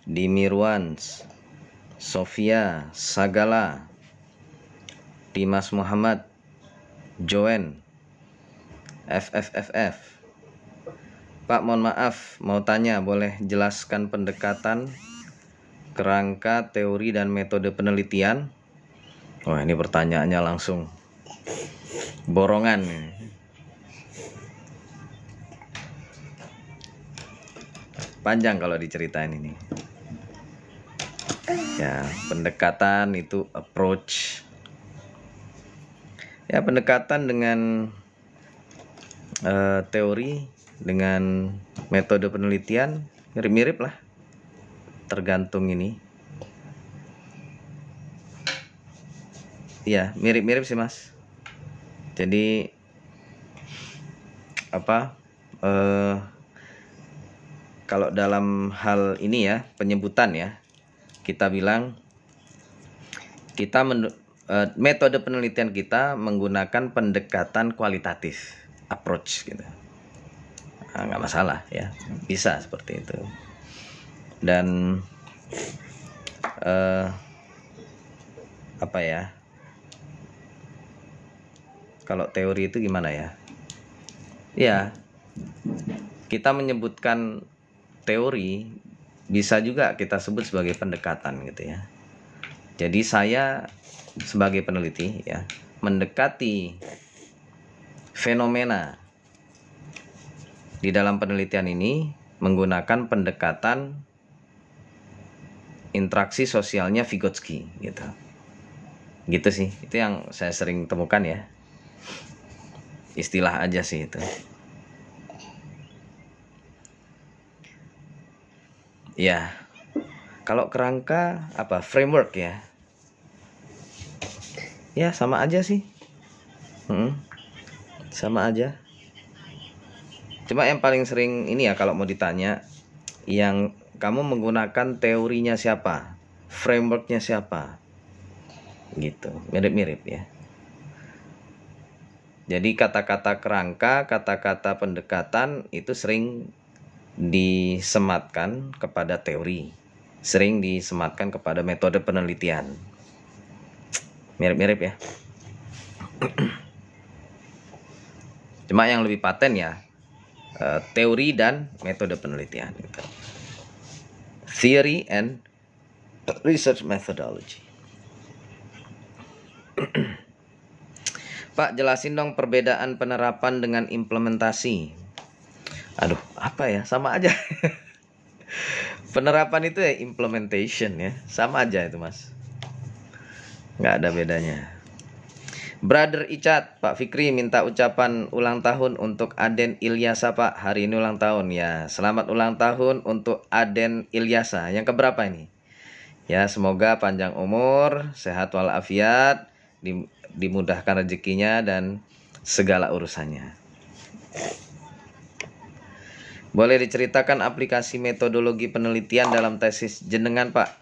Dimirwans, Sofia, Sagala, Dimas Muhammad, Joen, FFFF. Pak, mohon maaf, mau tanya, boleh jelaskan pendekatan, kerangka, teori, dan metode penelitian? Wah, ini pertanyaannya langsung borongan. Panjang kalau diceritain ini. Ya, pendekatan itu approach. Ya, pendekatan dengan teori, dengan metode penelitian mirip-mirip lah. Tergantung ini. Ya, mirip-mirip sih, Mas. Jadi kalau dalam hal ini ya, penyebutan ya, kita bilang metode penelitian kita menggunakan pendekatan kualitatif, approach gitu. Nah, nggak masalah ya, bisa seperti itu. Dan kalau teori itu gimana ya? Ya, kita menyebutkan teori bisa juga kita sebut sebagai pendekatan gitu ya. Jadi saya sebagai peneliti ya, mendekati fenomena di dalam penelitian ini menggunakan pendekatan interaksi sosialnya Vygotsky gitu. Gitu sih, itu yang saya sering temukan ya. Istilah aja sih itu. Ya, kalau kerangka apa? Framework ya. Ya, sama aja sih. Sama aja. Cuma yang paling sering ini ya, kalau mau ditanya, yang kamu menggunakan teorinya siapa? Frameworknya siapa? Gitu, mirip-mirip ya. Jadi kata-kata kerangka, kata-kata pendekatan itu sering disematkan kepada teori, sering disematkan kepada metode penelitian. Mirip-mirip ya. Cuma yang lebih paten ya teori dan metode penelitian gitu. Theory and research methodology. Pak, jelasin dong perbedaan penerapan dengan implementasi. Aduh, apa ya? Sama aja. Penerapan itu ya implementation ya. Sama aja itu, Mas. Nggak ada bedanya. Brother Icat, Pak Fikri minta ucapan ulang tahun untuk Aden Ilyasa, Pak. Hari ini ulang tahun ya. Selamat ulang tahun untuk Aden Ilyasa. Yang keberapa ini? Ya, semoga panjang umur, sehat walafiat, dimudahkan rezekinya dan segala urusannya. Boleh diceritakan aplikasi metodologi penelitian dalam tesis jenengan, Pak?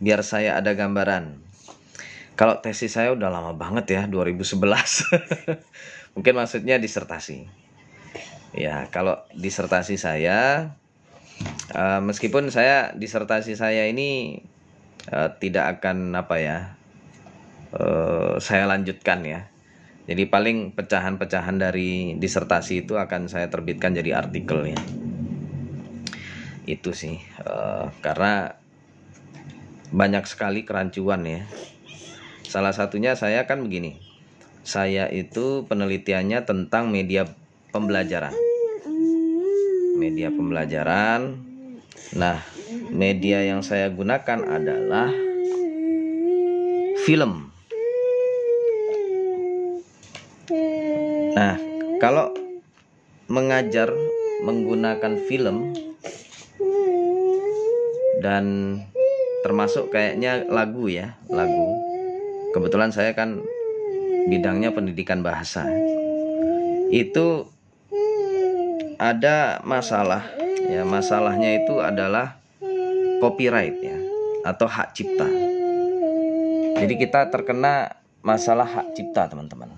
Biar saya ada gambaran. Kalau tesis saya udah lama banget ya, 2011. Mungkin maksudnya disertasi. Ya, kalau disertasi saya, meskipun disertasi saya ini tidak akan saya lanjutkan ya. Jadi paling pecahan-pecahan dari disertasi itu akan saya terbitkan jadi artikel ya. Itu sih, karena banyak sekali kerancuan ya. Salah satunya saya kan begini, saya itu penelitiannya tentang media pembelajaran. Nah, media yang saya gunakan adalah film. Nah, kalau mengajar menggunakan film dan termasuk kayaknya lagu. Kebetulan saya kan bidangnya pendidikan bahasa. Itu ada masalah. Ya, masalahnya itu adalah copyright ya, atau hak cipta. Jadi kita terkena masalah hak cipta, teman-teman.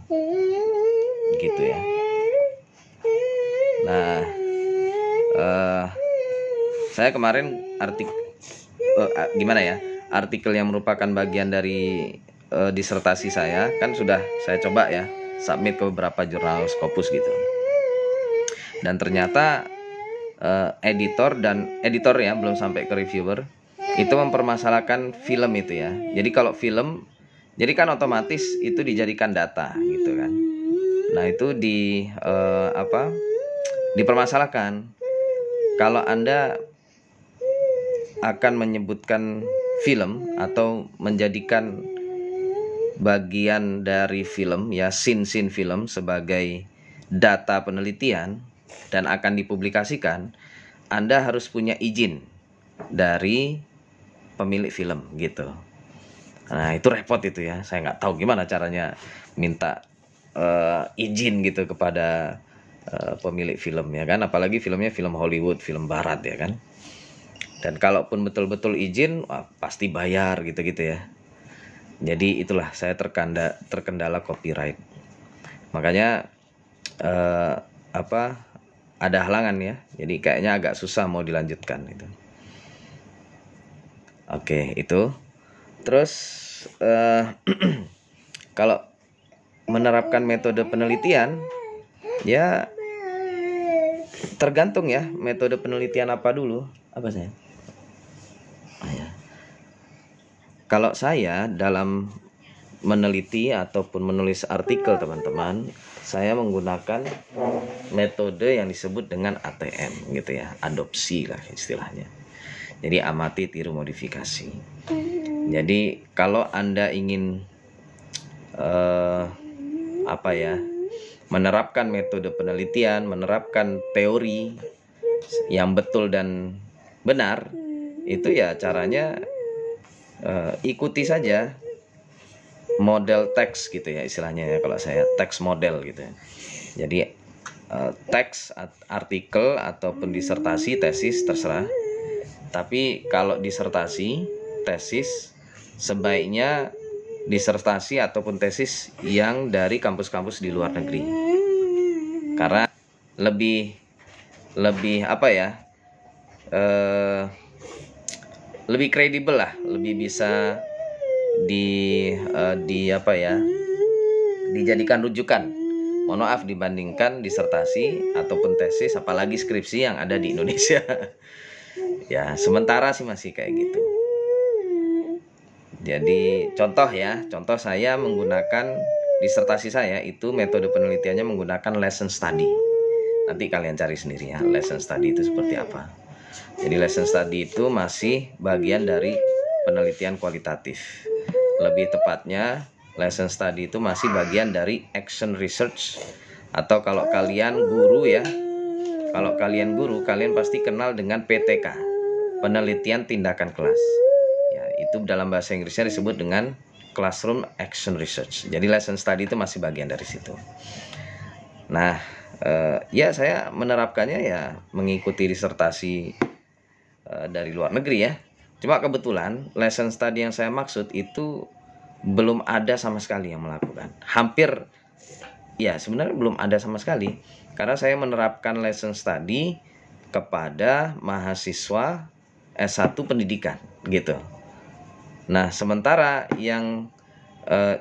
Gitu ya. Nah, saya kemarin gimana ya, artikel yang merupakan bagian dari disertasi saya kan sudah saya coba ya submit ke beberapa jurnal Scopus gitu. Dan ternyata editor ya, belum sampai ke reviewer, itu mempermasalahkan film itu ya. Jadi kalau film, jadi kan otomatis itu dijadikan data gitu kan. Nah itu dipermasalahkan kalau Anda akan menyebutkan film atau menjadikan bagian dari film ya, scene film sebagai data penelitian dan akan dipublikasikan, Anda harus punya izin dari pemilik film gitu. Nah itu repot itu ya, saya nggak tahu gimana caranya minta izin gitu kepada pemilik film ya kan, apalagi filmnya film Hollywood, film barat ya kan. Dan kalaupun betul-betul izin, pasti bayar gitu-gitu ya. Jadi itulah saya terkendala copyright. Makanya ada halangan ya. Jadi kayaknya agak susah mau dilanjutkan itu. Oke, itu. Terus kalau menerapkan metode penelitian ya tergantung ya metode penelitian apa dulu. Apa saya? Kalau saya dalam meneliti ataupun menulis artikel teman-teman, saya menggunakan metode yang disebut dengan ATM gitu ya, adopsi lah istilahnya. Jadi amati, tiru, modifikasi. Jadi kalau Anda ingin menerapkan metode penelitian, menerapkan teori yang betul dan benar, itu ya caranya ikuti saja model teks gitu ya istilahnya ya, kalau saya teks model gitu ya. Jadi teks artikel ataupun disertasi, tesis terserah. Tapi kalau disertasi, tesis, sebaiknya disertasi ataupun tesis yang dari kampus-kampus di luar negeri. Karena lebih lebih kredibel lah, lebih bisa dijadikan rujukan. Mohon maaf, dibandingkan disertasi ataupun tesis, apalagi skripsi yang ada di Indonesia. Ya, sementara sih masih kayak gitu. Jadi contoh saya menggunakan disertasi saya itu metode penelitiannya menggunakan lesson study. Nanti kalian cari sendiri ya, lesson study itu seperti apa. Jadi lesson study itu masih bagian dari penelitian kualitatif. Lebih tepatnya, lesson study itu masih bagian dari action research. Atau kalau kalian guru ya, kalian pasti kenal dengan PTK, penelitian tindakan kelas. Ya, itu dalam bahasa Inggrisnya disebut dengan classroom action research. Jadi lesson study itu masih bagian dari situ. Nah, ya saya menerapkannya ya mengikuti disertasi dari luar negeri ya. Cuma kebetulan lesson study yang saya maksud itu belum ada sama sekali yang melakukan. Hampir ya sebenarnya belum ada sama sekali, karena saya menerapkan lesson study kepada mahasiswa S1 pendidikan gitu. Nah sementara yang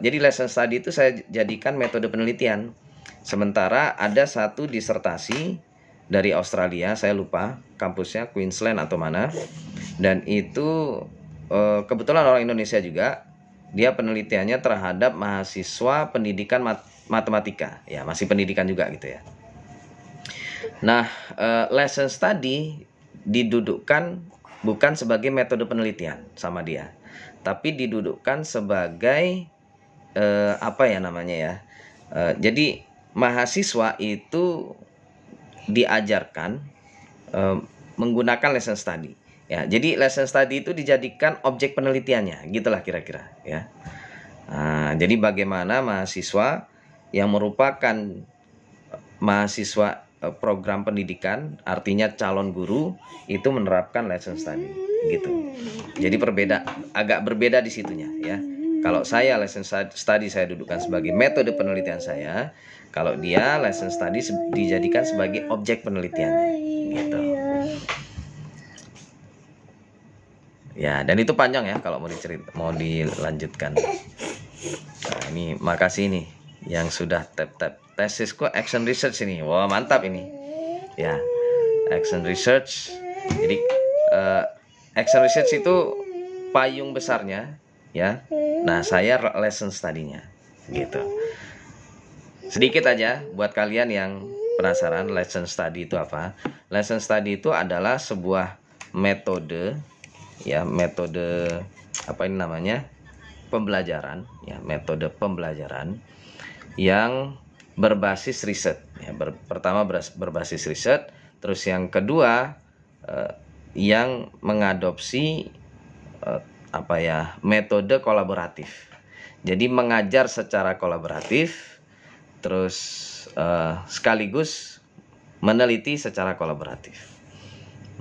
jadi lesson study itu saya jadikan metode penelitian. Sementara ada satu disertasi dari Australia, saya lupa kampusnya, Queensland atau mana, dan itu kebetulan orang Indonesia juga. Dia penelitiannya terhadap mahasiswa pendidikan matematika, ya masih pendidikan juga gitu ya. Nah, lesson study didudukkan bukan sebagai metode penelitian sama dia, tapi didudukkan sebagai jadi mahasiswa itu diajarkan menggunakan lesson study. Ya, jadi lesson study itu dijadikan objek penelitiannya, gitulah kira-kira ya. Nah, jadi bagaimana mahasiswa yang merupakan mahasiswa program pendidikan, artinya calon guru, itu menerapkan lesson study gitu. Jadi agak berbeda di situnya ya. Kalau saya lesson study saya dudukkan sebagai metode penelitian saya, kalau dia lesson study dijadikan sebagai objek penelitiannya gitu. Ya, dan itu panjang ya kalau mau dilanjutkan. Nah, ini makasih nih yang sudah tap tesisku action research ini. Wah, mantap ini. Ya, action research. Jadi action research itu payung besarnya ya. Nah, saya lesson study-nya gitu. Sedikit aja buat kalian yang penasaran lesson study itu apa. Lesson study itu adalah sebuah metode ya, metode apa ini namanya? Pembelajaran ya, metode pembelajaran yang berbasis riset ya. Pertama berbasis riset, terus yang kedua yang mengadopsi apa ya, metode kolaboratif. Jadi mengajar secara kolaboratif, terus sekaligus meneliti secara kolaboratif.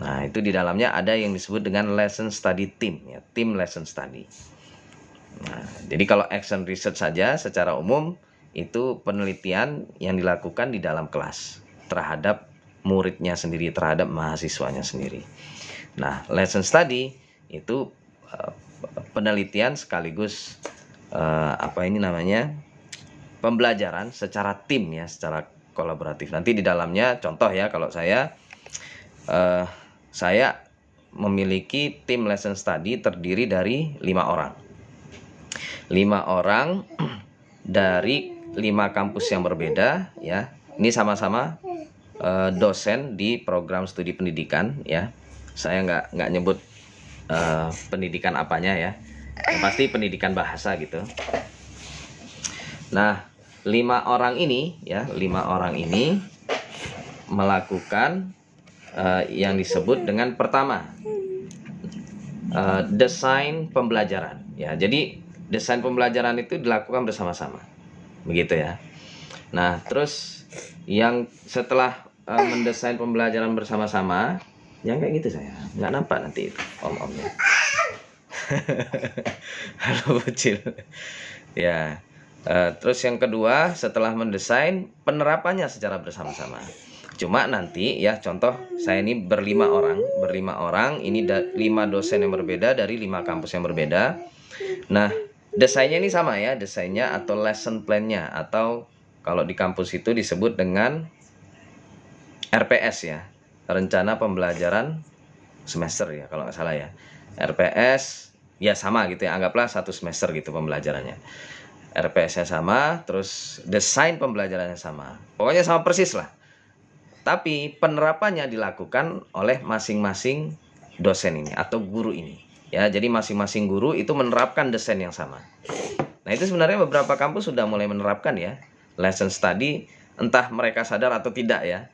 Nah, itu di dalamnya ada yang disebut dengan lesson study team ya, tim lesson study. Nah, jadi kalau action research saja secara umum itu penelitian yang dilakukan di dalam kelas terhadap muridnya sendiri, terhadap mahasiswanya sendiri. Nah, lesson study itu penelitian sekaligus apa ini namanya, pembelajaran secara tim ya, secara kolaboratif. Nanti di dalamnya contoh ya, kalau saya memiliki tim lesson study terdiri dari 5 orang. 5 orang dari 5 kampus yang berbeda ya. Ini sama-sama dosen di program studi pendidikan ya. Saya nggak nyebut pendidikan apanya ya. Yang pasti pendidikan bahasa gitu. Nah, 5 orang ini ya, 5 orang ini melakukan yang disebut dengan pertama desain pembelajaran ya. Jadi desain pembelajaran itu dilakukan bersama-sama, begitu ya. Nah, terus yang setelah mendesain pembelajaran bersama-sama, yang kayak gitu saya nggak nampak nanti itu om-omnya. Halo bocil. Ya. Terus yang kedua, setelah mendesain, penerapannya secara bersama-sama. Cuma nanti ya, contoh saya ini berlima orang, ini 5 dosen yang berbeda dari 5 kampus yang berbeda. Nah, desainnya ini sama ya, desainnya atau lesson plan-nya, atau kalau di kampus itu disebut dengan RPS ya, rencana pembelajaran semester ya kalau nggak salah ya. RPS ya sama gitu ya, anggaplah 1 semester gitu pembelajarannya. RPS-nya sama, terus desain pembelajarannya sama. Pokoknya sama persis lah. Tapi penerapannya dilakukan oleh masing-masing dosen ini atau guru ini. Ya, jadi masing-masing guru itu menerapkan desain yang sama. Nah, itu sebenarnya beberapa kampus sudah mulai menerapkan ya lesson study, entah mereka sadar atau tidak ya.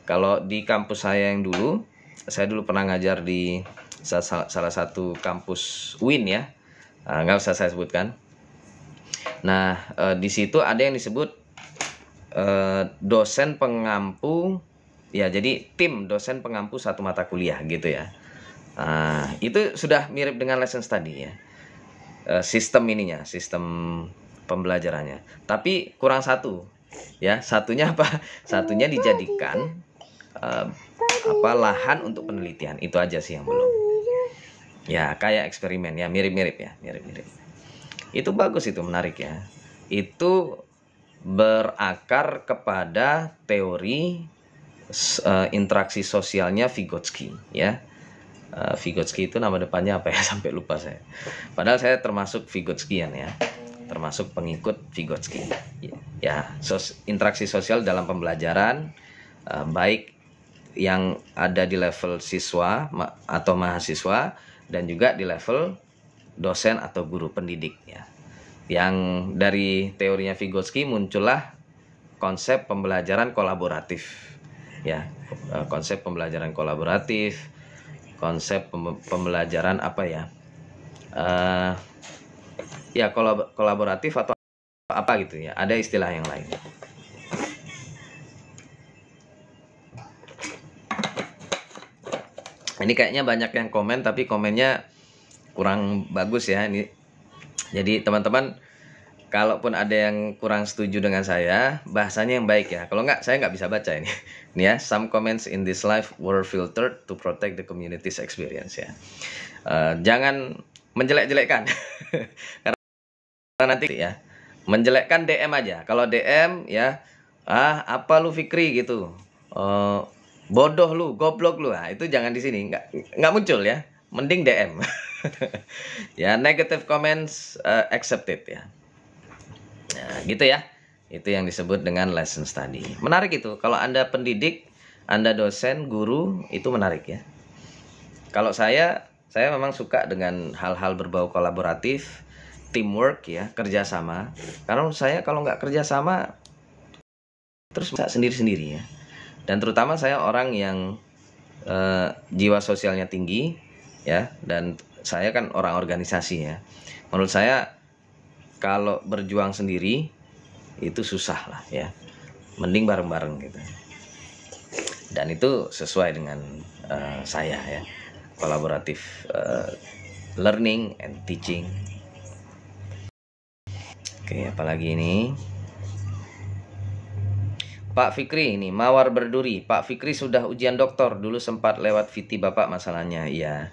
Kalau di kampus saya yang dulu, saya dulu pernah ngajar di salah satu kampus UIN ya. Nggak usah saya sebutkan. Nah, di situ ada yang disebut dosen pengampu ya, jadi tim dosen pengampu satu mata kuliah gitu ya. Itu sudah mirip dengan lesson study ya, sistem ininya, sistem pembelajarannya. Tapi kurang satu ya, satunya apa? Satunya dijadikan lahan untuk penelitian. Itu aja sih yang belum. Ya, kayak eksperimen ya, mirip-mirip ya, mirip-mirip. Itu bagus, itu menarik ya. Itu berakar kepada teori interaksi sosialnya Vygotsky ya. Vygotsky itu nama depannya apa ya, sampai lupa saya. Padahal saya termasuk Vygotskyan ya, termasuk pengikut Vygotsky ya. Interaksi sosial dalam pembelajaran, baik yang ada di level siswa atau mahasiswa dan juga di level dosen atau guru pendidik ya. Yang dari teorinya Vygotsky muncullah konsep pembelajaran kolaboratif ya, konsep pembelajaran kolaboratif, konsep pembelajaran apa ya, ya kolaboratif atau apa gitu ya, ada istilah yang lain. Ini kayaknya banyak yang komen, tapi komennya kurang bagus ya ini. Jadi teman-teman kalaupun ada yang kurang setuju dengan saya, bahasanya yang baik ya. Kalau nggak, saya nggak bisa baca ini. Ini ya, some comments in this live were filtered to protect the community's experience ya. Jangan menjelek-jelekkan. Karena nanti ya, menjelekkan DM aja. Kalau DM ya, apa lu Fikri gitu. Bodoh lu, goblok lu. Nah, itu jangan di sini, nggak muncul ya. Mending DM. Ya, negative comments accepted ya. Nah, gitu ya. Itu yang disebut dengan lesson study. Menarik itu. Kalau Anda pendidik, Anda dosen, guru, itu menarik ya. Kalau saya memang suka dengan hal-hal berbau kolaboratif, teamwork ya, kerjasama. Karena saya kalau nggak kerjasama, terus bisa sendiri-sendiri ya. Dan terutama saya orang yang jiwa sosialnya tinggi ya, dan saya kan orang organisasi ya. Menurut saya kalau berjuang sendiri itu susah lah ya, mending bareng-bareng gitu. Dan itu sesuai dengan saya ya, kolaboratif learning and teaching. Oke, apalagi ini Pak Fikri ini, mawar berduri. Pak Fikri sudah ujian doktor, dulu sempat lewat VT Bapak masalahnya. Iya,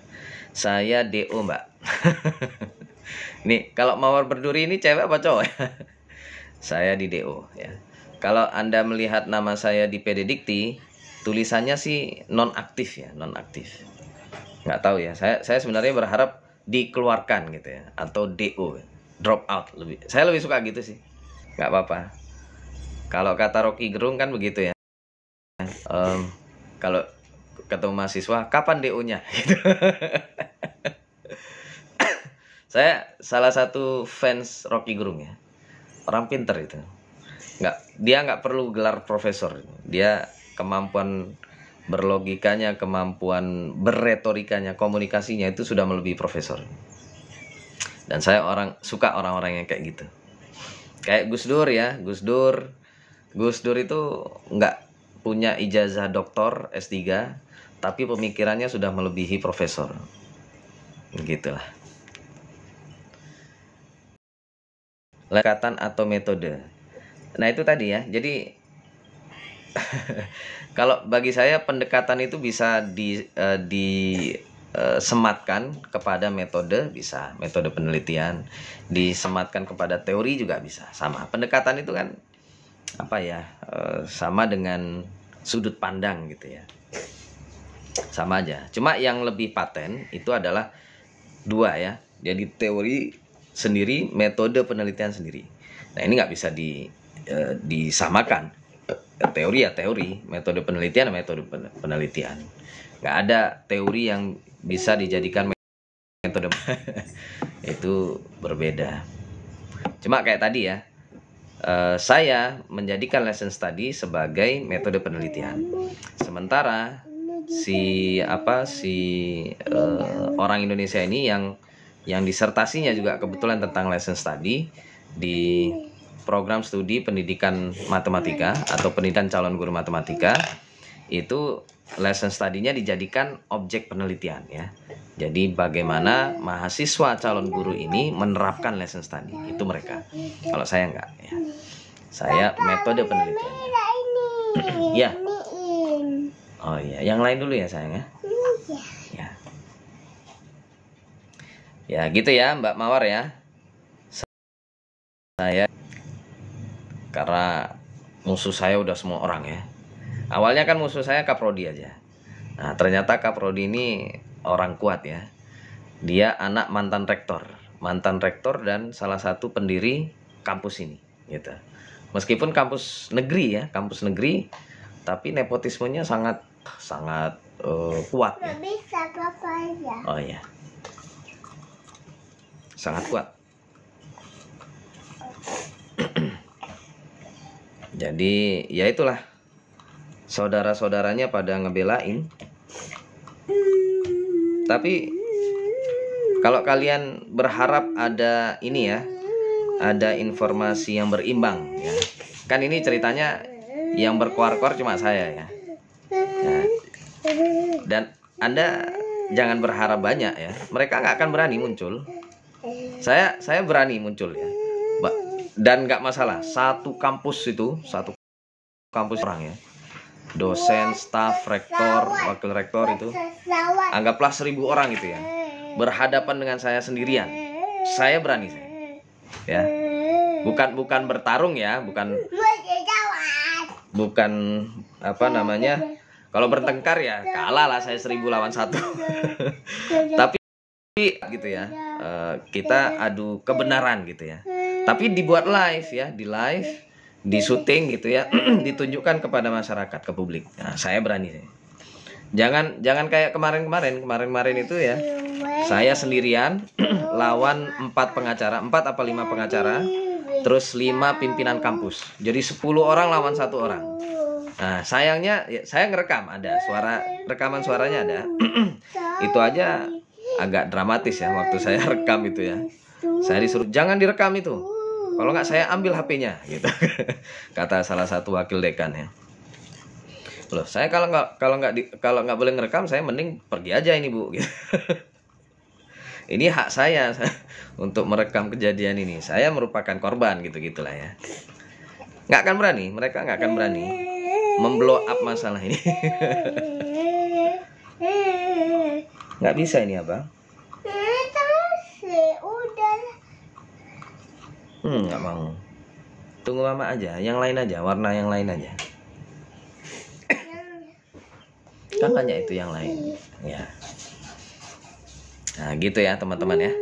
saya DO Mbak. Nih, kalau mawar berduri ini cewek apa cowok? Saya di DO ya. Kalau Anda melihat nama saya di PD Dikti, tulisannya sih nonaktif ya, nonaktif. Nggak tahu ya, saya sebenarnya berharap dikeluarkan gitu ya, atau DO, drop out lebih. Saya lebih suka gitu sih. Nggak apa-apa. Kalau kata Rocky Gerung kan begitu ya. Kalau ketemu mahasiswa, kapan DO-nya? Gitu. Saya salah satu fans Rocky Gerung ya. Orang pinter itu. Dia nggak perlu gelar profesor. Dia kemampuan berlogikanya, kemampuan berretorikanya, komunikasinya itu sudah melebihi profesor. Dan saya suka orang-orang yang kayak gitu. Kayak Gus Dur ya, Gus Dur itu nggak punya ijazah doktor S3, tapi pemikirannya sudah melebihi profesor. Begitulah. Pendekatan atau metode. Nah itu tadi ya, jadi kalau bagi saya pendekatan itu bisa disematkan kepada metode, bisa metode penelitian, disematkan kepada teori juga bisa, sama. Pendekatan itu kan apa ya, sama dengan sudut pandang gitu ya, sama aja. Cuma yang lebih paten itu adalah dua ya, jadi teori sendiri, metode penelitian sendiri. Nah ini nggak bisa disamakan. Teori ya teori, metode penelitian metode penelitian. Nggak ada teori yang bisa dijadikan metode. Itu berbeda. Cuma kayak tadi ya, saya menjadikan lesson study sebagai metode penelitian. Sementara orang Indonesia ini yang disertasinya juga kebetulan tentang lesson study di program studi pendidikan matematika atau pendidikan calon guru matematika, itu lesson study-nya dijadikan objek penelitian ya. Jadi bagaimana mahasiswa calon guru ini menerapkan lesson study, itu mereka. Kalau saya enggak ya. Saya metode penelitiannya. Ya. Oh iya, yang lain dulu ya sayang ya. Ya. Ya gitu ya Mbak Mawar ya. Saya karena musuh saya udah semua orang ya. Awalnya kan musuh saya Kaprodi aja. Nah ternyata Kaprodi ini orang kuat ya. Dia anak mantan rektor dan salah satu pendiri kampus ini gitu. Meskipun kampus negeri ya, kampus negeri, tapi nepotismenya sangat kuat ya. Oh iya, sangat kuat. Jadi ya itulah, saudara-saudaranya pada ngebelain. Tapi kalau kalian berharap ada ini ya, ada informasi yang berimbang ya. Kan ini ceritanya yang berkuar-kuar cuma saya ya. Nah, dan Anda jangan berharap banyak ya. Mereka nggak akan berani muncul. Saya berani muncul ya. Dan nggak masalah, satu kampus orang ya, dosen, staf, rektor, wakil rektor itu, anggaplah 1.000 orang itu ya, berhadapan dengan saya sendirian, saya berani saya. Ya, bukan bertarung ya, bukan apa namanya, kalau bertengkar ya kalah lah saya 1.000 lawan 1. Tapi gitu ya, kita adu kebenaran gitu ya. Tapi dibuat live ya, di syuting gitu ya, ditunjukkan kepada masyarakat, ke publik. Nah, saya berani. Jangan kayak kemarin itu ya, saya sendirian lawan 4 pengacara, 4 apa 5 pengacara, terus 5 pimpinan kampus. Jadi 10 orang lawan 1 orang. Nah, sayangnya ya, saya ngerekam, ada rekaman suaranya ada. Itu aja agak dramatis ya waktu saya rekam itu ya. Saya disuruh jangan direkam itu. Kalau nggak saya ambil HP-nya gitu. Kata salah satu wakil dekan ya. Loh, saya kalau nggak boleh ngerekam, saya mending pergi aja ini, Bu gitu. Ini hak saya untuk merekam kejadian ini. Saya merupakan korban gitu-gitulah ya. Nggak akan berani, mereka nggak akan berani memblow up masalah ini. Nggak bisa ini apa? Nggak mau. Tunggu mama aja, yang lain aja, warna yang lain aja. Kan banyak itu yang lain. Ya. Nah, gitu ya teman-teman ya.